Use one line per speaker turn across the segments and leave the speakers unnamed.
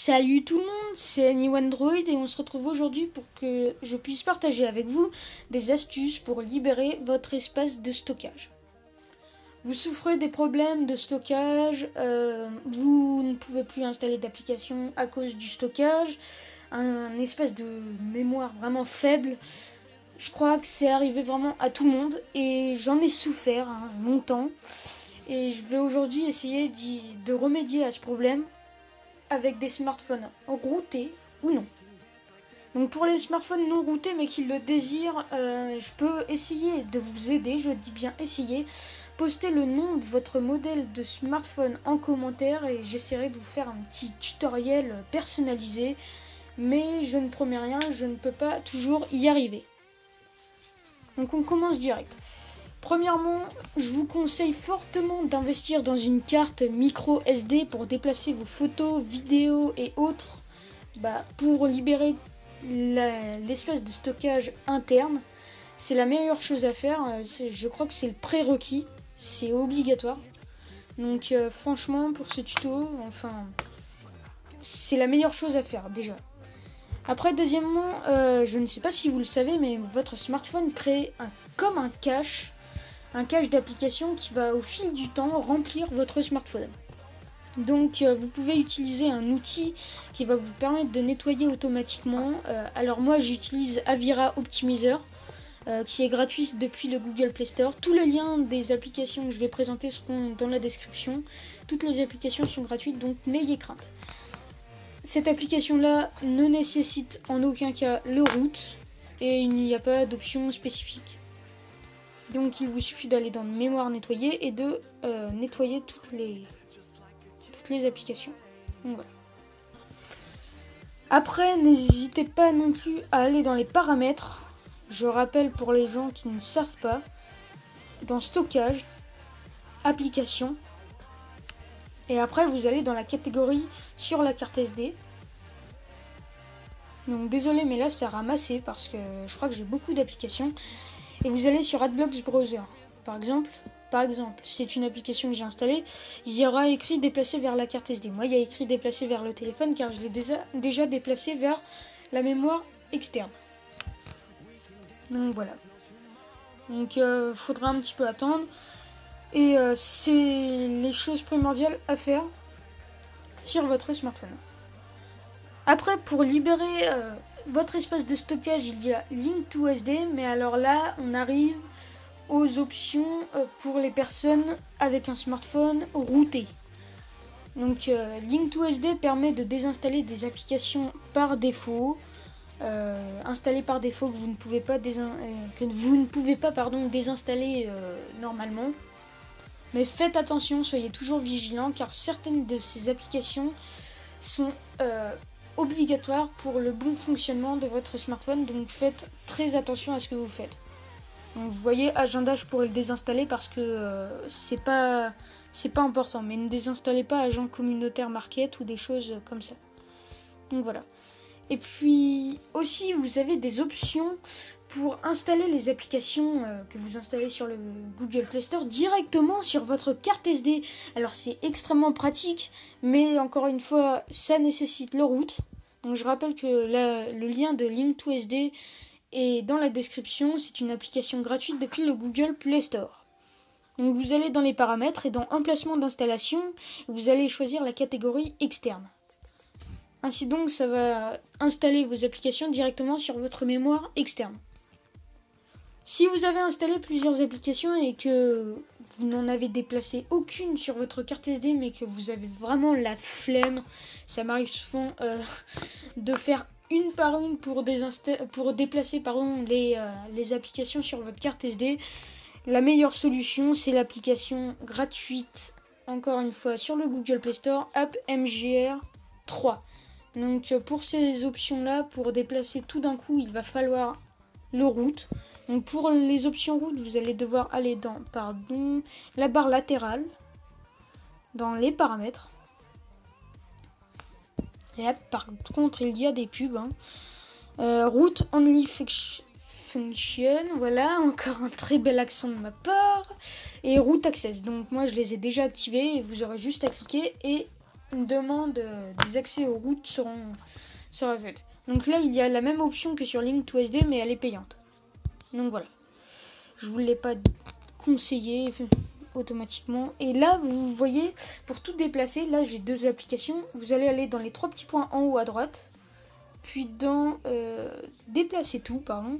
Salut tout le monde, c'est AnyOneDroid et on se retrouve aujourd'hui pour que je puisse partager avec vous des astuces pour libérer votre espace de stockage. Vous souffrez des problèmes de stockage, vous ne pouvez plus installer d'application à cause du stockage, un espace de mémoire vraiment faible. Je crois que c'est arrivé vraiment à tout le monde et j'en ai souffert longtemps. Et je vais aujourd'hui essayer de remédier à ce problème avec des smartphones routés ou non. Donc pour les smartphones non routés mais qui le désirent, je peux essayer de vous aider, je dis bien essayer. Postez le nom de votre modèle de smartphone en commentaire et j'essaierai de vous faire un petit tutoriel personnalisé. Mais je ne promets rien, je ne peux pas toujours y arriver. Donc on commence direct. Premièrement, je vous conseille fortement d'investir dans une carte micro SD pour déplacer vos photos, vidéos et autres pour libérer l'espace de stockage interne. C'est la meilleure chose à faire, je crois que c'est le prérequis, c'est obligatoire. Donc franchement pour ce tuto, c'est la meilleure chose à faire déjà. Après deuxièmement, je ne sais pas si vous le savez mais votre smartphone crée comme un cache d'application qui va au fil du temps remplir votre smartphone. Donc vous pouvez utiliser un outil qui va vous permettre de nettoyer automatiquement. Alors moi j'utilise Avira Optimizer qui est gratuit depuis le Google Play Store. Tous les liens des applications que je vais présenter seront dans la description. Toutes les applications sont gratuites donc n'ayez crainte. Cette application là ne nécessite en aucun cas le root et il n'y a pas d'option spécifique. Donc il vous suffit d'aller dans mémoire nettoyée et de nettoyer toutes les applications. Donc, voilà. Après, n'hésitez pas non plus à aller dans les paramètres. Je rappelle pour les gens qui ne savent pas, dans stockage, application. Et après vous allez dans la catégorie sur la carte SD. Donc désolé mais là ça a ramassé parce que je crois que j'ai beaucoup d'applications. Et vous allez sur AdBlocks Browser. Par exemple, c'est une application que j'ai installée. Il y aura écrit déplacer vers la carte SD. Moi, il y a écrit déplacer vers le téléphone car je l'ai déjà déplacé vers la mémoire externe. Donc voilà. Donc faudra un petit peu attendre. Et c'est les choses primordiales à faire sur votre smartphone. Après, pour libérer votre espace de stockage, il y a Link2SD, mais alors là, on arrive aux options pour les personnes avec un smartphone routé. Donc, Link2SD permet de désinstaller des applications par défaut, installées par défaut que vous ne pouvez pas, désinstaller normalement. Mais faites attention, soyez toujours vigilants, car certaines de ces applications sont obligatoire pour le bon fonctionnement de votre smartphone, donc faites très attention à ce que vous faites. Donc vous voyez, agenda, je pourrais le désinstaller parce que c'est pas important, mais ne désinstallez pas agent communautaire market ou des choses comme ça. Donc voilà. Et puis aussi vous avez des options pour installer les applications que vous installez sur le Google Play Store directement sur votre carte SD. Alors c'est extrêmement pratique, mais encore une fois, ça nécessite le root. Donc je rappelle que le lien de Link2SD est dans la description. C'est une application gratuite depuis le Google Play Store. Donc vous allez dans les paramètres et dans emplacement d'installation, vous allez choisir la catégorie externe. Ainsi donc, ça va installer vos applications directement sur votre mémoire externe. Si vous avez installé plusieurs applications et que vous n'en avez déplacé aucune sur votre carte SD, mais que vous avez vraiment la flemme, ça m'arrive souvent de faire une par une pour déplacer les applications sur votre carte SD. La meilleure solution, c'est l'application gratuite, encore une fois, sur le Google Play Store, AppMGR 3. Donc pour ces options-là, pour déplacer tout d'un coup, il va falloir le root. Donc pour les options root, vous allez devoir aller dans la barre latérale, dans les paramètres. Et là, par contre, il y a des pubs. Root only function, voilà, encore un très bel accent de ma part. Et root access. Donc moi, je les ai déjà activés et vous aurez juste à cliquer et une demande des accès aux routes sera faite. Donc là, il y a la même option que sur Link2SD, mais elle est payante. Donc voilà. Je ne vous l'ai pas conseillé automatiquement. Et là, vous voyez, pour tout déplacer, là j'ai 2 applications. Vous allez aller dans les 3 petits points en haut à droite. Puis dans déplacer tout, pardon.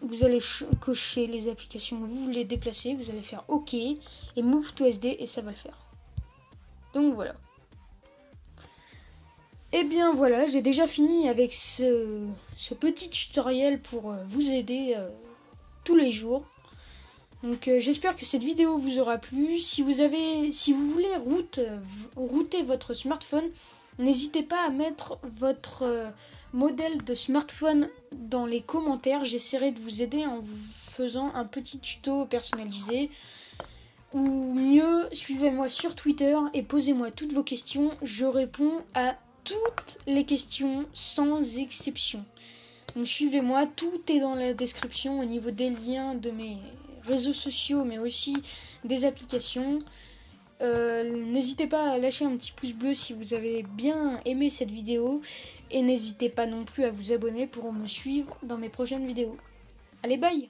Vous allez cocher les applications que vous voulez déplacer. Vous allez faire OK et Move to SD et ça va le faire. Donc voilà. Et bien voilà, j'ai déjà fini avec ce petit tutoriel pour vous aider tous les jours. Donc j'espère que cette vidéo vous aura plu. Si vous voulez router votre smartphone, n'hésitez pas à mettre votre modèle de smartphone dans les commentaires. J'essaierai de vous aider en vous faisant un petit tuto personnalisé. Ou mieux, suivez-moi sur Twitter et posez-moi toutes vos questions. Je réponds à toutes les questions sans exception. Donc suivez-moi, tout est dans la description au niveau des liens de mes réseaux sociaux, mais aussi des applications. N'hésitez pas à lâcher un petit pouce bleu si vous avez bien aimé cette vidéo. Et n'hésitez pas non plus à vous abonner pour me suivre dans mes prochaines vidéos. Allez, bye!